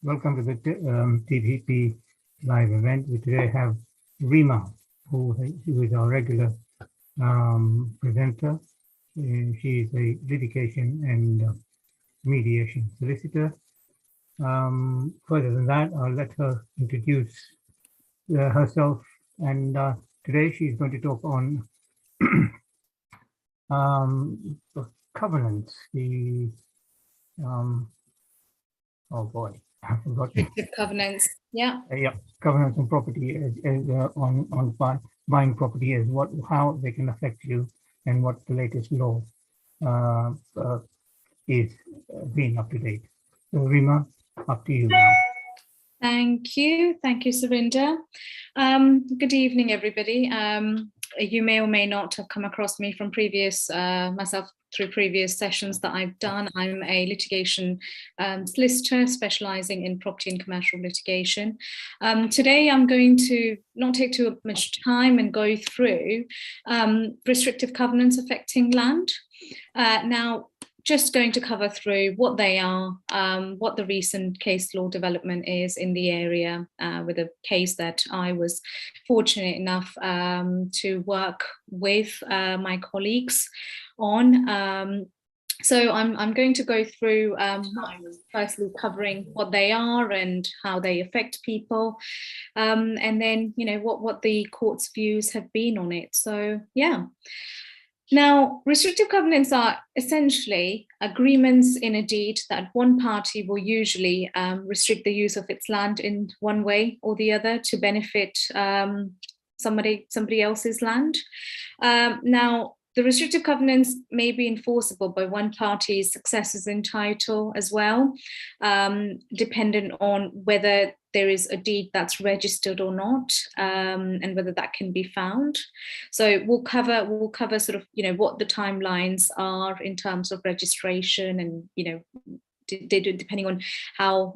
Welcome to the TVP live event. We today have Rima, who is our regular presenter. She is a litigation and mediation solicitor. Further than that, I'll let her introduce herself. And today she's going to talk on the covenants. Oh boy, I forgot. Restrictive covenants, yeah. Yeah, covenants on property on buying property is how they can affect you and what the latest law is being up to date. So Rima, up to you now. Thank you, Surinder. Good evening, everybody. You may or may not have come across me from myself through previous sessions that I've done. I'm a litigation solicitor specializing in property and commercial litigation. Today, I'm going to not take too much time and go through restrictive covenants affecting land. Now, just going to cover through what they are, what the recent case law development is in the area with a case that I was fortunate enough to work with my colleagues on. So I'm going to go through firstly covering what they are and how they affect people, and then what the court's views have been on it. So yeah. Now, restrictive covenants are essentially agreements in a deed that one party will usually restrict the use of its land in one way or the other to benefit somebody else's land. Now, the restrictive covenants may be enforceable by one party's successors in title as well, dependent on whether there is a deed that's registered or not, and whether that can be found. So we'll cover sort of what the timelines are in terms of registration, and depending on how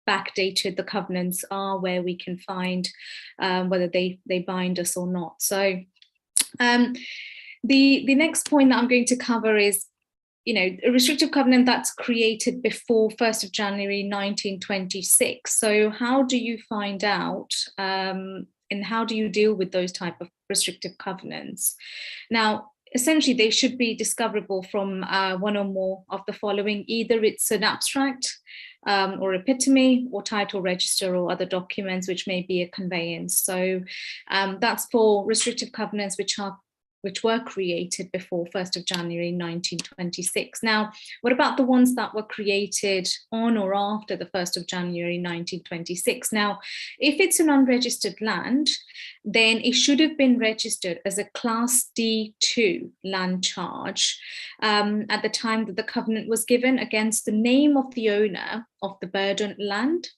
backdated the covenants are, where we can find whether they bind us or not. So the next point that I'm going to cover is a restrictive covenant that's created before 1st of January 1926. So how do you find out and how do you deal with those type of restrictive covenants? Now, essentially, they should be discoverable from one or more of the following. Either it's an abstract or epitome or title register or other documents, which may be a conveyance. So that's for restrictive covenants which were created before 1st of January 1926. Now, what about the ones that were created on or after the 1st of January 1926? Now, if it's an unregistered land, then it should have been registered as a Class D2 land charge at the time that the covenant was given against the name of the owner of the burdened land.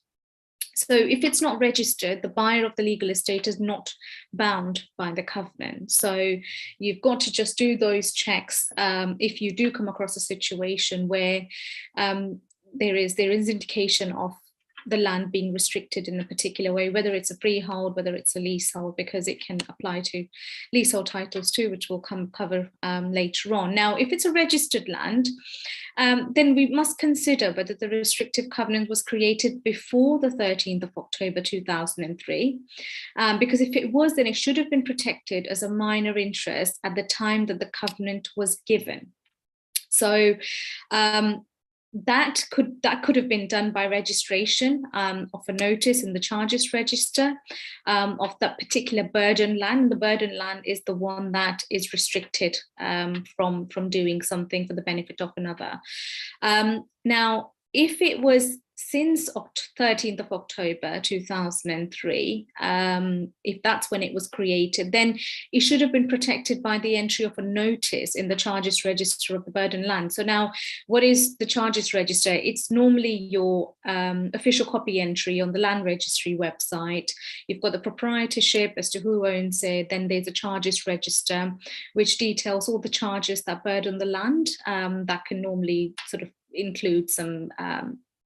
So if it's not registered, the buyer of the legal estate is not bound by the covenant. So you've got to just do those checks if you do come across a situation where there is indication of the land being restricted in a particular way, whether it's a freehold, whether it's a leasehold, because it can apply to leasehold titles too, which we'll cover later on. Now, if it's a registered land, then we must consider whether the restrictive covenant was created before the 13th of October 2003, because if it was, then it should have been protected as a minor interest at the time that the covenant was given. So that could have been done by registration of a notice in the charges register of that particular burden land. The burden land is the one that is restricted from doing something for the benefit of another. Now, if it was since 13th of October 2003, if that's when it was created, then it should have been protected by the entry of a notice in the charges register of the burden land. So now, what is the charges register? It's normally your official copy entry on the land registry website. You've got the proprietorship as to who owns it. Then there's a charges register, which details all the charges that burden the land. That can normally sort of include some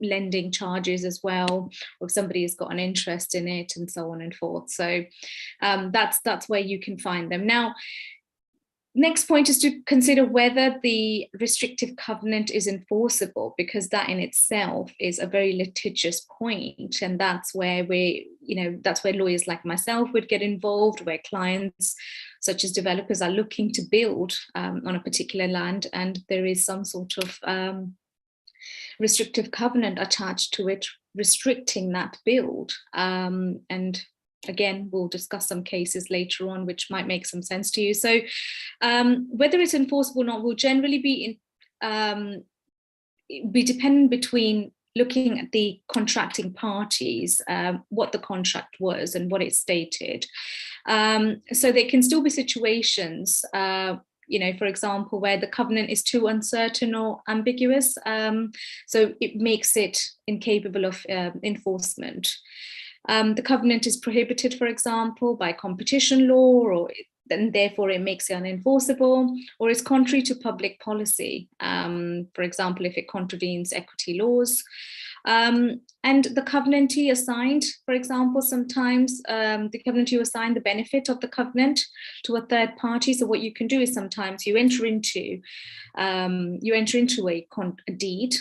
lending charges as well, or if somebody has got an interest in it, and so on and forth. So that's where you can find them. Now, Next point is to consider whether the restrictive covenant is enforceable, because that in itself is a very litigious point, and that's where that's where lawyers like myself would get involved, where clients such as developers are looking to build on a particular land, and there is some sort of restrictive covenant attached to it restricting that build. And again, we'll discuss some cases later on which might make some sense to you. So whether it's enforceable or not will generally be dependent between looking at the contracting parties, what the contract was and what it stated. So there can still be situations, for example, where the covenant is too uncertain or ambiguous, so it makes it incapable of enforcement. The covenant is prohibited, for example, by competition law, and therefore it makes it unenforceable, or is contrary to public policy, for example, if it contravenes equity laws. And the covenantee assigned, for example, sometimes the covenantee assigned the benefit of the covenant to a third party. So what you can do is sometimes you enter into a deed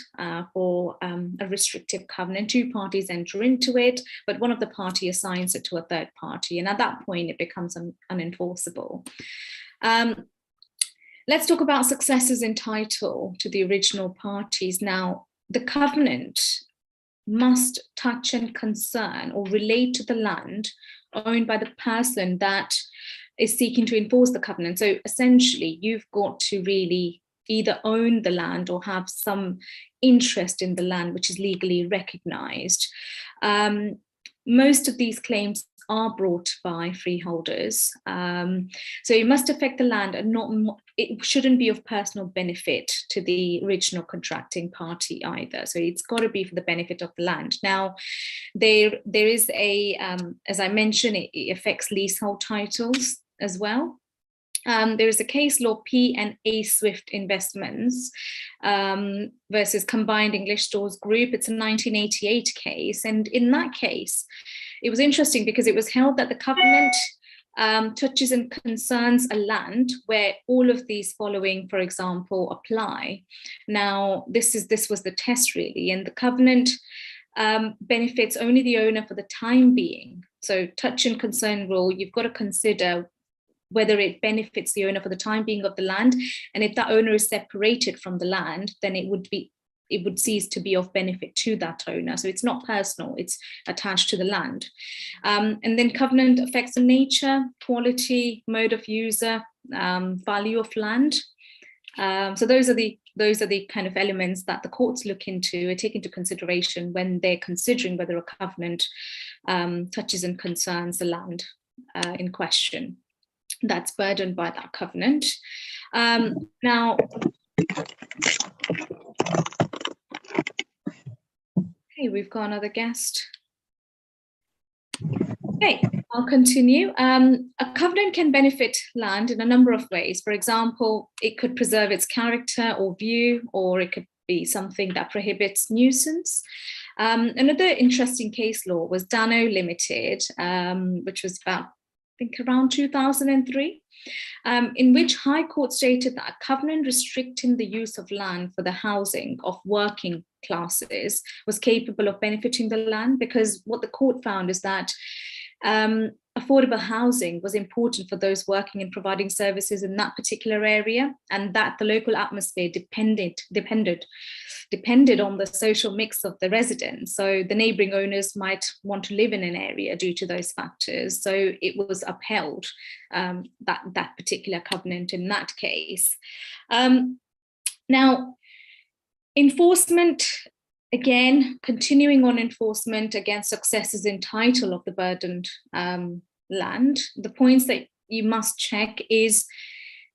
for a restrictive covenant. Two parties enter into it, but one of the party assigns it to a third party, and at that point it becomes unenforceable. Let's talk about successors in title to the original parties. Now, the covenant must touch and concern or relate to the land owned by the person that is seeking to enforce the covenant. So essentially, you've got to really either own the land or have some interest in the land which is legally recognized. Most of these claims are brought by freeholders. So it must affect the land and it shouldn't be of personal benefit to the original contracting party either. So it's got to be for the benefit of the land. Now, there is as I mentioned, it affects leasehold titles as well. There is a case law, P and A Swift Investments versus Combined English Stores Group. It's a 1988 case. And in that case, it was interesting because it was held that the covenant touches and concerns a land where all of these following, for example, apply. Now, this was the test really, and the covenant benefits only the owner for the time being. So touch and concern rule, you've got to consider whether it benefits the owner for the time being of the land. And if that owner is separated from the land, then it would cease to be of benefit to that owner. So it's not personal, it's attached to the land. And then covenant affects the nature, quality, mode of user, value of land. So those are the kind of elements that the courts look into or take into consideration when they're considering whether a covenant touches and concerns the land in question that's burdened by that covenant. Now, okay, we've got another guest. Okay, I'll continue. A covenant can benefit land in a number of ways. For example, it could preserve its character or view, or it could be something that prohibits nuisance. Another interesting case law was Dano Limited, which was about, I think, around 2003, in which High Court stated that a covenant restricting the use of land for the housing of working classes was capable of benefiting the land, because what the court found is that affordable housing was important for those working and providing services in that particular area, and that the local atmosphere depended on the social mix of the residents. So the neighbouring owners might want to live in an area due to those factors. So it was upheld, that particular covenant in that case. Now, enforcement, again, continuing on enforcement against successors in title of the burdened land, the points that you must check is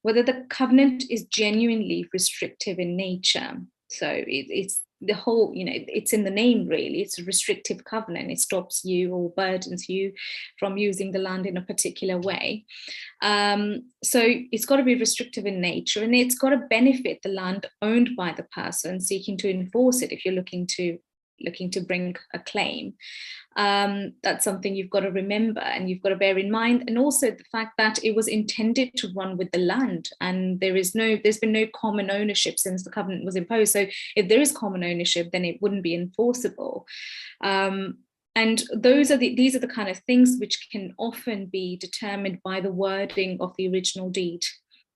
whether the covenant is genuinely restrictive in nature. So it's the whole, it's in the name really, it's a restrictive covenant. It stops you or burdens you from using the land in a particular way. So it's got to be restrictive in nature, and it's got to benefit the land owned by the person seeking to enforce it if you're looking to looking to bring a claim. That's something you've got to remember and you've got to bear in mind. And also the fact that it was intended to run with the land, and there's been no common ownership since the covenant was imposed. So if there is common ownership, then it wouldn't be enforceable. And these are the kind of things which can often be determined by the wording of the original deed,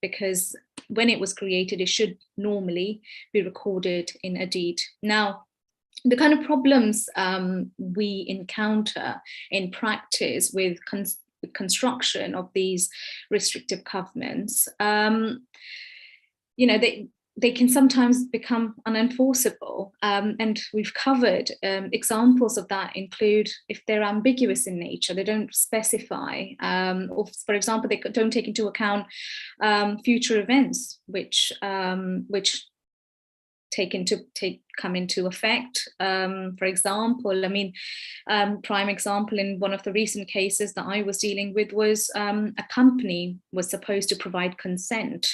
because when it was created, it should normally be recorded in a deed. Now, the kind of problems we encounter in practice with construction of these restrictive covenants, they can sometimes become unenforceable. And we've covered examples of that include if they're ambiguous in nature, they don't specify, or for example, they don't take into account future events which come into effect. For example, prime example in one of the recent cases that I was dealing with was a company was supposed to provide consent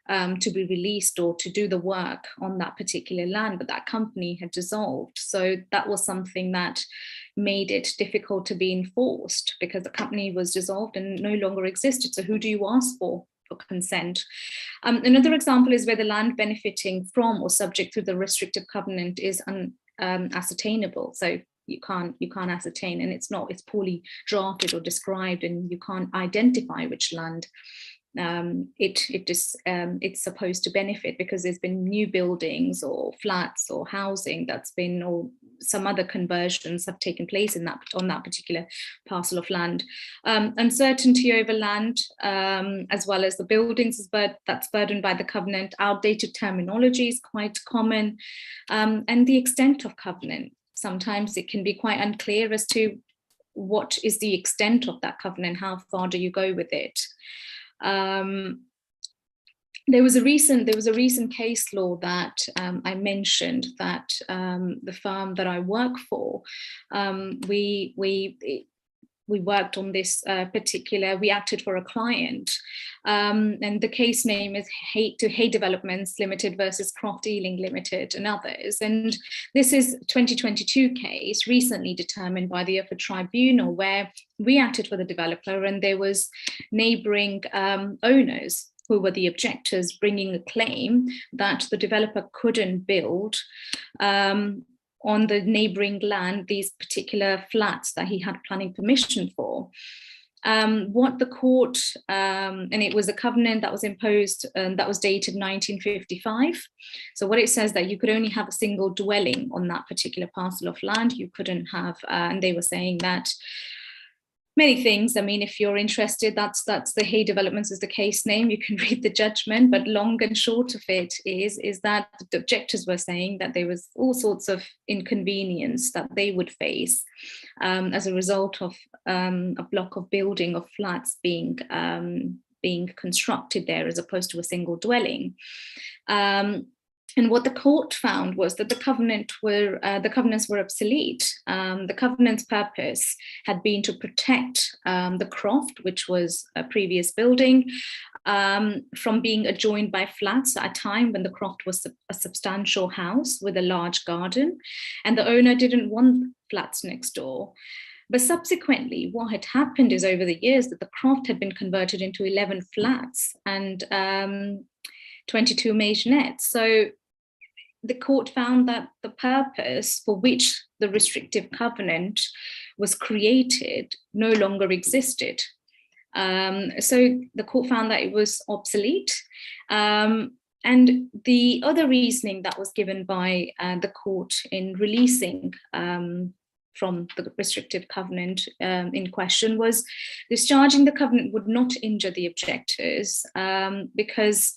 to be released or to do the work on that particular land, but that company had dissolved. So that was something that made it difficult to be enforced because the company was dissolved and no longer existed. So who do you ask for consent? Another example is where the land benefiting from or subject to the restrictive covenant is unascertainable. So you can't ascertain, and it's poorly drafted or described, and you can't identify which land it's supposed to benefit, because there's been new buildings or flats or housing that's been, or some other conversions have taken place on that particular parcel of land. Uncertainty over land, as well as the buildings, that's burdened by the covenant. Outdated terminology is quite common, and the extent of covenant. Sometimes it can be quite unclear as to what is the extent of that covenant, how far do you go with it. There was a recent case law that I mentioned that the firm that I work for, we worked on this we acted for a client, and the case name is Hay Developments Limited versus Croft Ealing Limited and others. And this is 2022 case recently determined by the Upper Tribunal, where we acted for the developer and there was neighbouring owners who were the objectors bringing a claim that the developer couldn't build on the neighbouring land these particular flats that he had planning permission for. What the court, and it was a covenant that was imposed, that was dated 1955. So what it says that you could only have a single dwelling on that particular parcel of land. You couldn't have, and they were saying that many things. I mean, if you're interested, that's the Hay Developments is the case name. You can read the judgment, but long and short of it is that the objectors were saying that there was all sorts of inconvenience that they would face as a result of a block of building of flats being constructed there as opposed to a single dwelling. And what the court found was that the covenants were obsolete. The covenant's purpose had been to protect the croft, which was a previous building, from being adjoined by flats at a time when the croft was a substantial house with a large garden, and the owner didn't want flats next door. But subsequently, what had happened is over the years that the croft had been converted into 11 flats and 22 maisonettes. So the court found that the purpose for which the restrictive covenant was created no longer existed. So the court found that it was obsolete. And the other reasoning that was given by the court in releasing from the restrictive covenant in question was discharging the covenant would not injure the objectors because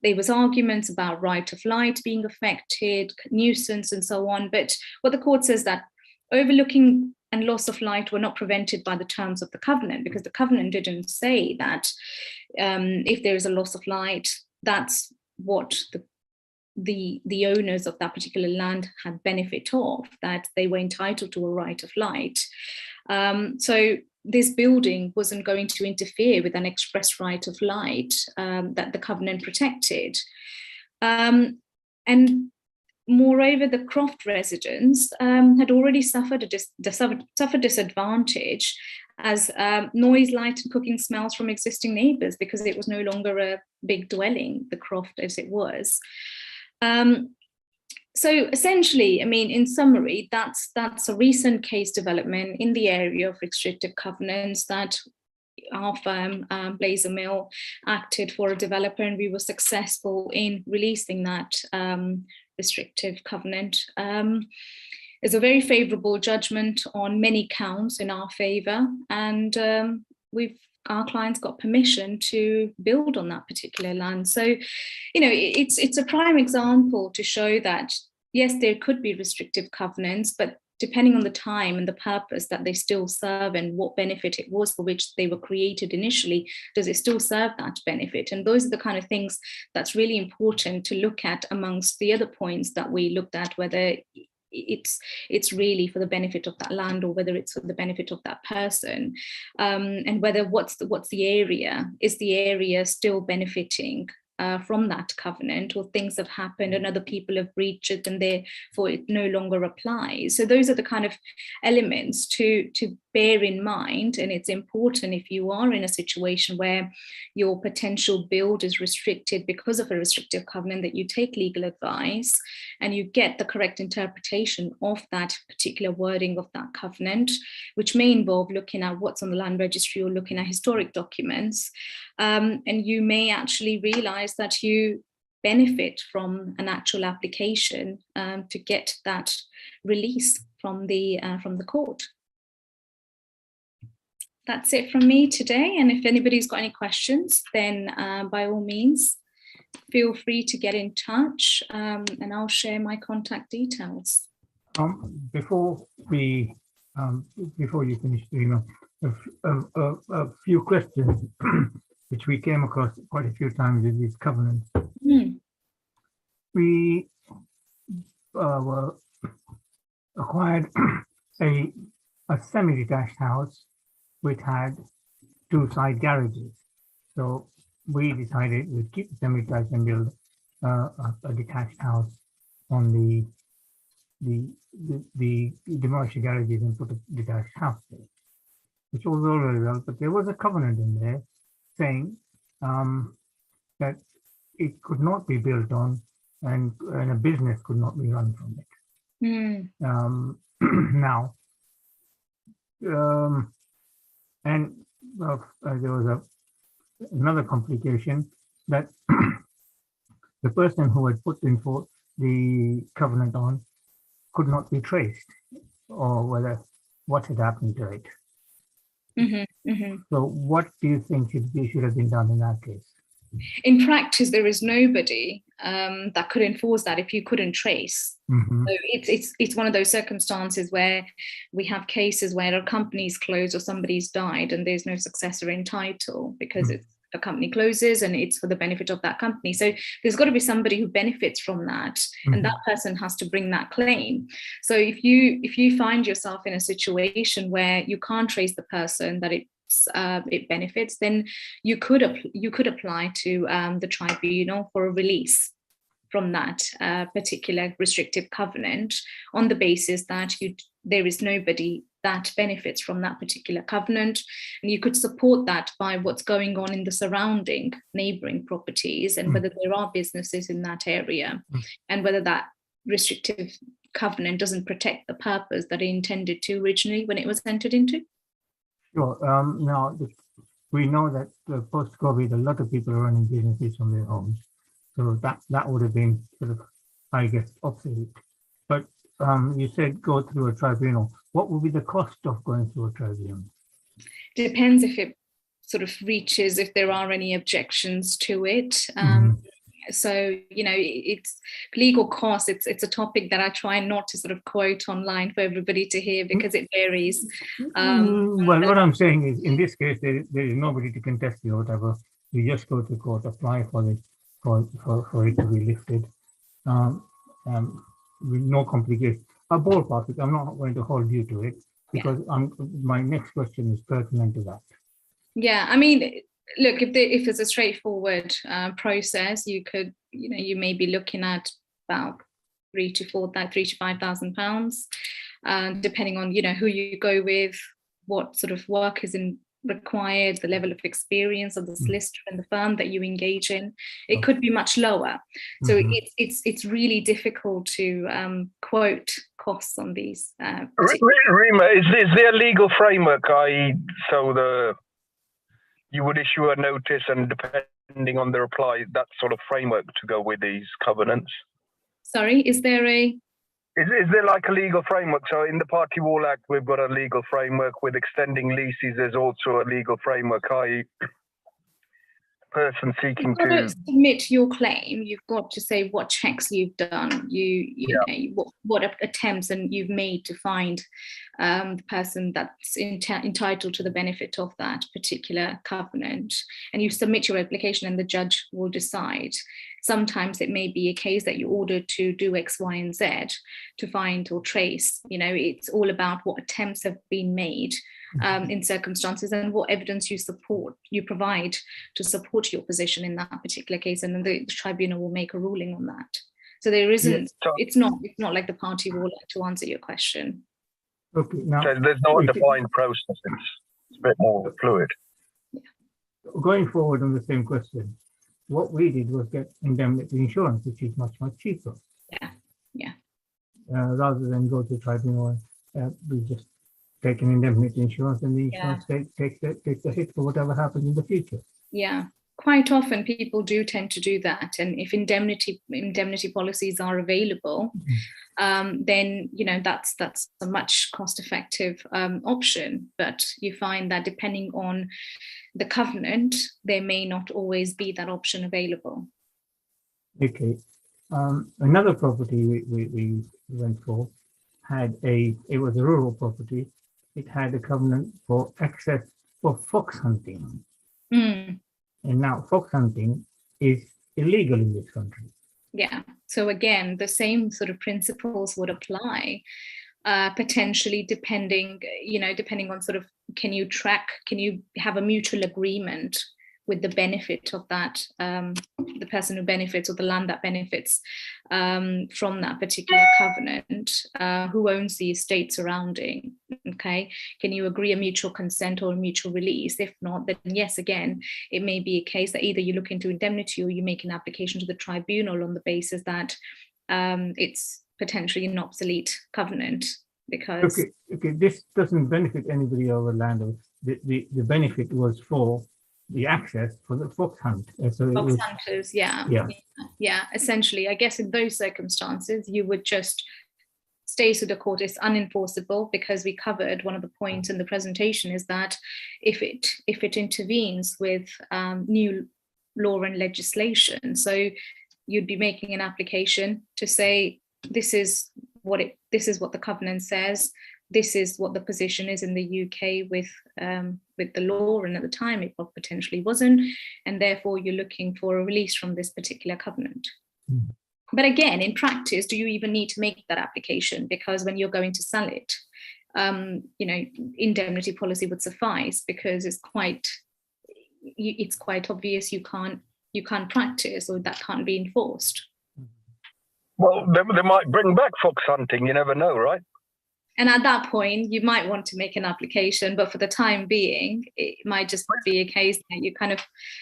there was arguments about right of light being affected, nuisance and so on. But what the court says that overlooking and loss of light were not prevented by the terms of the covenant, because the covenant didn't say that if there is a loss of light, that's what the owners of that particular land had benefit of, that they were entitled to a right of light. So this building wasn't going to interfere with an express right of light that the covenant protected. And moreover, the Croft residents had already suffered suffered disadvantage as noise, light, and cooking smells from existing neighbours, because it was no longer a big dwelling, the Croft as it was. So essentially, I mean, in summary, that's a recent case development in the area of restrictive covenants that our firm, Blazer Mill, acted for a developer, and we were successful in releasing that restrictive covenant. It's a very favourable judgment on many counts in our favour, and our clients got permission to build on that particular land. So, you know, it's a prime example to show that, yes, there could be restrictive covenants, but depending on the time and the purpose that they still serve and what benefit it was for which they were created initially, does it still serve that benefit? And those are the kind of things that's really important to look at amongst the other points that we looked at, whether it's really for the benefit of that land or whether it's for the benefit of that person, and whether what's the area, is the area still benefiting from that covenant, or things have happened and other people have breached it and therefore it no longer applies. So those are the kind of elements to bear in mind, and it's important if you are in a situation where your potential build is restricted because of a restrictive covenant, that you take legal advice and you get the correct interpretation of that particular wording of that covenant, which may involve looking at what's on the land registry or looking at historic documents. And you may actually realize that you benefit from an actual application to get that release from the court. That's it from me today. And if anybody's got any questions, then by all means, feel free to get in touch, and I'll share my contact details. Before you finish the email, a few questions which we came across quite a few times in these covenants. We acquired a semi-detached house which had 2 side garages. So we decided we'd keep the semi-detached and build a detached house on the demolished garages and put a detached house there, which was all very well, but there was a covenant in there saying that it could not be built on, and a business could not be run from it. Now, and there was another complication that the person who had put in for the covenant on could not be traced, or what had happened to it. So what do you think should have been done in that case? In practice, there is nobody that could enforce that if you couldn't trace. So it's one of those circumstances where we have cases where a company's closed or somebody's died and there's no successor in title because it's a company closes and it's for the benefit of that company. So there's got to be somebody who benefits from that, and that person has to bring that claim. So if you find yourself in a situation where you can't trace the person that it benefits, then you could apply to the tribunal for a release from that particular restrictive covenant on the basis that there is nobody that benefits from that particular covenant. And you could support that by what's going on in the surrounding neighbouring properties and whether there are businesses in that area and whether that restrictive covenant doesn't protect the purpose that it intended to originally when it was entered into. Sure. Now, we know that post-COVID, a lot of people are running businesses from their homes. So that would have been sort of, I guess, obsolete. But you said go through a tribunal. What would be the cost of going through a tribunal? Depends if it sort of reaches, if there are any objections to it. So, it's legal costs. It's a topic that I try not to sort of quote online for everybody to hear because it varies. Well, what I'm saying is, in this case, there is nobody to contest you or whatever. You just go to court, apply for it to be lifted. With no complication. A ballpark, I'm not going to hold you to it because my next question is pertinent to that. Yeah, I mean, look, if it's a straightforward process, you may be looking at about £3,000 to £5,000, depending on who you go with, what sort of work is required, the level of experience of the solicitor and the firm that you engage in. It could be much lower. So it's really difficult to quote costs on these. Rima, is there a legal framework, i.e., you would issue a notice and depending on the reply, that sort of framework to go with these covenants? Sorry, is there a... Is there like a legal framework? So in the Party Wall Act, we've got a legal framework. With extending leases, there's also a legal framework, i.e. person seeking to submit your claim. You've got to say what checks you've done, what attempts and you've made to find the person that's entitled to the benefit of that particular covenant, and you submit your application and the judge will decide. Sometimes it may be a case that you're ordered to do X, Y, and Z to find or trace. It's all about what attempts have been made in circumstances and what evidence you provide to support your position in that particular case, and then the tribunal will make a ruling on that. So there isn't. It's not like the Party Wall Act, to answer your question. Okay. Now, so there's no defined process. It's a bit more fluid. Yeah. Going forward on the same question, what we did was get indemnity insurance, which is much cheaper. Yeah. Rather than go to tribunal, we just take an indemnity insurance, and the insurance takes the hit for whatever happens in the future. Yeah, quite often people do tend to do that, and if indemnity policies are available, then that's a much cost-effective option. But you find that depending on the covenant, there may not always be that option available. Okay. Another property we went for it was a rural property. It had a covenant for access for fox hunting. And now fox hunting is illegal in this country. Yeah. So again, the same sort of principles would apply, potentially depending on sort of, can you have a mutual agreement with the benefit of that, the person who benefits or the land that benefits from that particular covenant, who owns the estate surrounding, okay? Can you agree a mutual consent or a mutual release? If not, then yes, again, it may be a case that either you look into indemnity or you make an application to the tribunal on the basis that it's potentially an obsolete covenant. Because okay, this doesn't benefit anybody over land. The benefit was for the access for the fox hunt. So fox hunters, yeah. Essentially, I guess in those circumstances, you would just stay to the court. It's unenforceable, because we covered one of the points in the presentation is that if it intervenes with new law and legislation, so you'd be making an application to say this is what the covenant says. This is what the position is in the UK with the law, and at the time it potentially wasn't, and therefore you're looking for a release from this particular covenant. But again, in practice, do you even need to make that application? Because when you're going to sell it, indemnity policy would suffice, because it's quite obvious you can't practice, or that can't be enforced. Well, they might bring back fox hunting. You never know, right? And at that point, you might want to make an application, but for the time being, it might just be a case that you kind of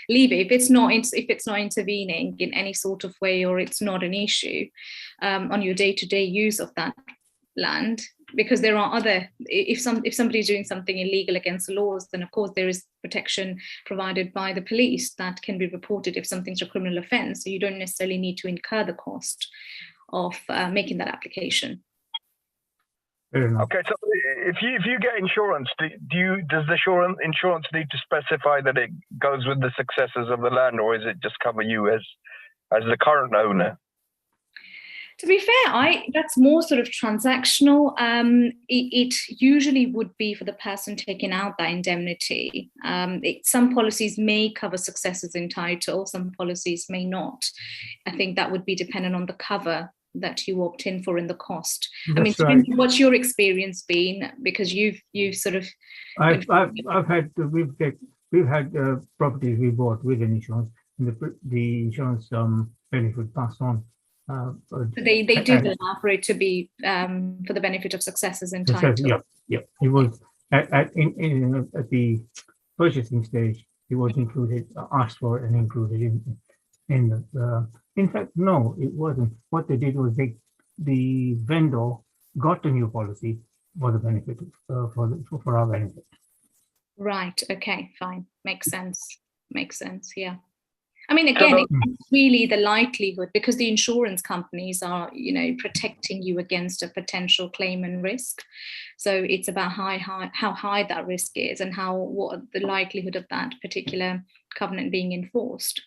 leave it. If it's not intervening in any sort of way, or it's not an issue on your day-to-day use of that land, because there are other. If somebody's doing something illegal against the laws, then of course there is protection provided by the police that can be reported if something's a criminal offence. So you don't necessarily need to incur the cost of making that application. Okay, so if you get insurance, does the insurance need to specify that it goes with the successors of the land, or is it just cover you as the current owner? To be fair, that's more sort of transactional. It usually would be for the person taking out that indemnity. Some policies may cover successors in title, some policies may not. I think that would be dependent on the cover that you opt in for and the cost. That's I mean, right. what's your experience been? Because you've sort of. We've had properties we bought with an insurance, and the insurance benefit passed on They did allow for it to be for the benefit of successors in title. Yeah. It was at the purchasing stage. It was included, asked for and included in the. In fact, no, it wasn't. What they did was the vendor got the new policy for the benefit for our benefit. Right. Okay. Fine. Makes sense. Yeah. I mean, again, it's really the likelihood, because the insurance companies are, protecting you against a potential claim and risk. So it's about how high that risk is and what the likelihood of that particular covenant being enforced.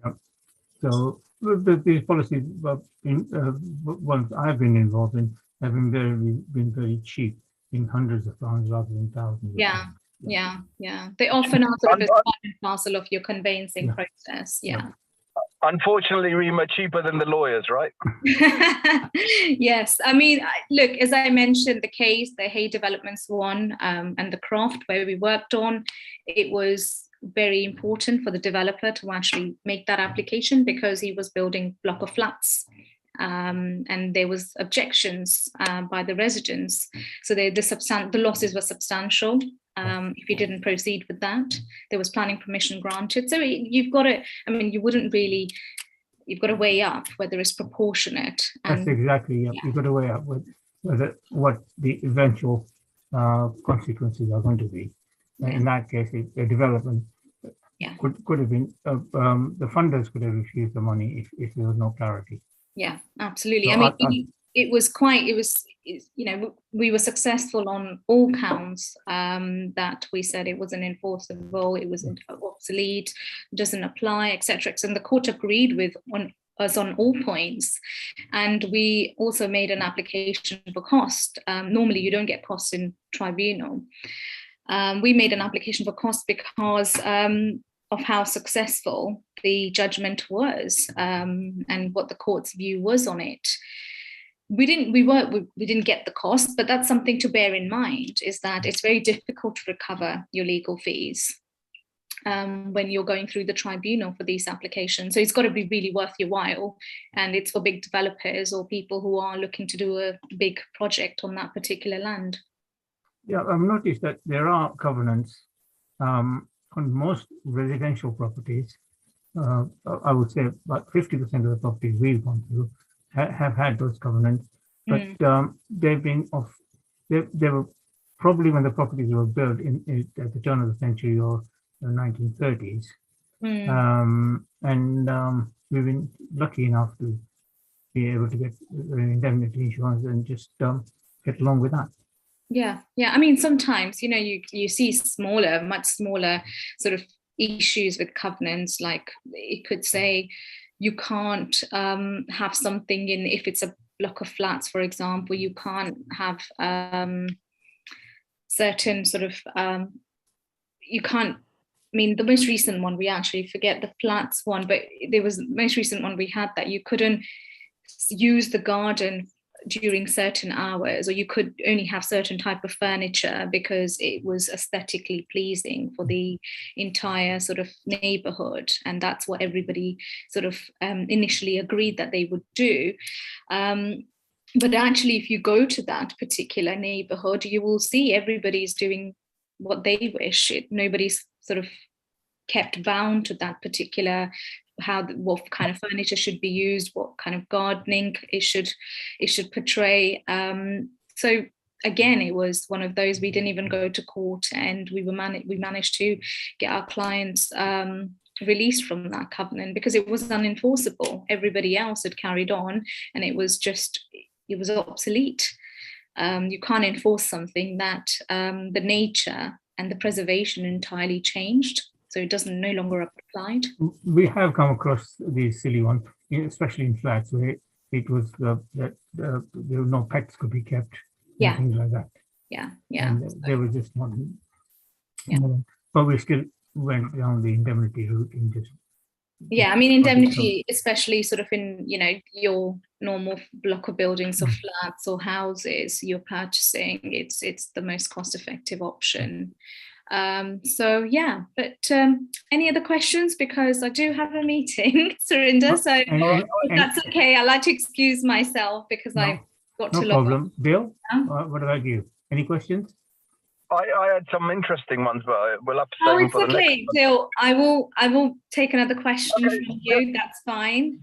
Yep. So these policies, ones I've been involved in, have been very cheap, in hundreds of pounds rather than thousands. Yeah. They often are sort of a part and parcel of your conveyancing process. Yeah. Unfortunately, Rima, cheaper than the lawyers, right? Yes. I mean, look, as I mentioned, the Hay Developments one and the Croft where we worked on, it was very important for the developer to actually make that application because he was building block of flats. And there was objections by the residents. So the losses were substantial. If you didn't proceed with that, there was planning permission granted. So you've got to weigh up whether it's proportionate. That's exactly, yeah. You've got to weigh up what the eventual consequences are going to be. In that case, the development could have been, the funders could have refused the money if there was no clarity. Yeah, absolutely. So we were successful on all counts that we said it wasn't enforceable, it was obsolete, doesn't apply, etc. And the court agreed with us on all points. And we also made an application for cost. Normally, you don't get costs in tribunal. We made an application for cost because of how successful the judgment was and what the court's view was on it. We didn't get the cost, but that's something to bear in mind, is that it's very difficult to recover your legal fees when you're going through the tribunal for these applications. So it's got to be really worth your while, and it's for big developers or people who are looking to do a big project on that particular land. Yeah, I've noticed that there are covenants on most residential properties. I would say about 50% of the properties we've gone through have had those covenants, but they've been they were probably when the properties were built at the turn of the century or the 1930s. We've been lucky enough to be able to get indemnity insurance and just get along with that. Yeah. I mean, sometimes, you see much smaller sort of issues with covenants, like it could say you can't have something in, if it's a block of flats, for example, you can't have certain sort of, you can't, I mean, the most recent one, we actually forget the flats one, but there was the most recent one we had that you couldn't use the garden during certain hours, or you could only have certain type of furniture because it was aesthetically pleasing for the entire sort of neighborhood, and that's what everybody sort of initially agreed that they would do. But actually, if you go to that particular neighborhood, you will see everybody's doing what they wish. Nobody's sort of kept bound to that particular what kind of furniture should be used, what kind of gardening it should portray. So again, it was one of those, we didn't even go to court, and we managed to get our clients released from that covenant because it was unenforceable. Everybody else had carried on, and it was obsolete. You can't enforce something that the nature and the preservation entirely changed. So it doesn't no longer applied. We have come across these silly ones, especially in flats where it was that there were no pets could be kept. Yeah. Things like that. Yeah. And there was just one. Yeah. But we still went down the indemnity route and just. Yeah, I mean, indemnity, especially sort of in, your normal block of buildings or flats or houses you're purchasing, it's the most cost-effective option. So yeah, but any other questions? Because I do have a meeting, Surinder. So if that's okay, I'd like to excuse myself because I've got to No log problem. Bill, Yeah. what about you? Any questions? I had some interesting ones, but we'll have to Oh, save them it's for the next okay, Bill. I will take another question Okay, from you. That's fine.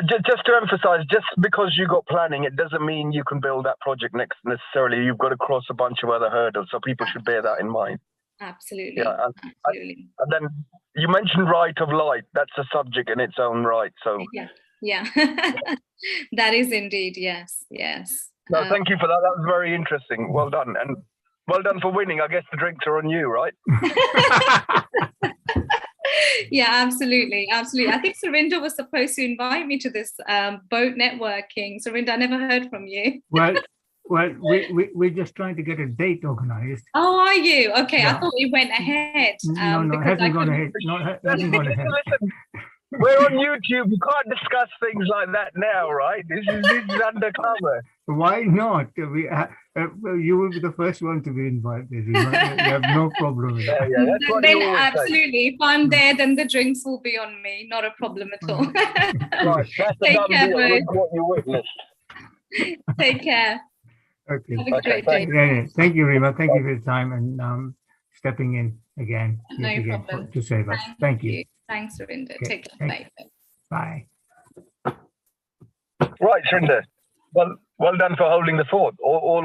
Just to emphasize, just because you got planning, it doesn't mean you can build that project next necessarily. You've got to cross a bunch of other hurdles, so people should bear that in mind. Absolutely. Yeah, Absolutely. and then you mentioned right of light. That's a subject in its own right. So Yeah. That is indeed, yes. no, thank you for that. That was very interesting. Well done, and well done for winning. I guess the drinks are on you, right? Yeah, absolutely. I think Surinder was supposed to invite me to this boat networking. Surinder, I never heard from you. Well, we're just trying to get a date organized. Oh, are you? Okay, Yeah. I thought it went ahead. No, it hasn't gone ahead. No, it hasn't gone ahead. Listen, we're on YouTube. You can't discuss things like that now, right? This is undercover. Why not? You will be the first one to be invited. You have no problem with that. Yeah, that's what Then you always say. absolutely, if I'm there, then the drinks will be on me. Not a problem at all. Right, that's a Take done care, deal. both. Look what you witnessed. Take care. Okay. Have a great thanks. day. Yeah. Thank you, Rima. Thank you for your time and stepping in again, No yet again problem. to save us. Thank you. Thanks, Surinder. Okay, Take care. thank Bye. Bye. Right, Surinder. Well done for holding the fort. All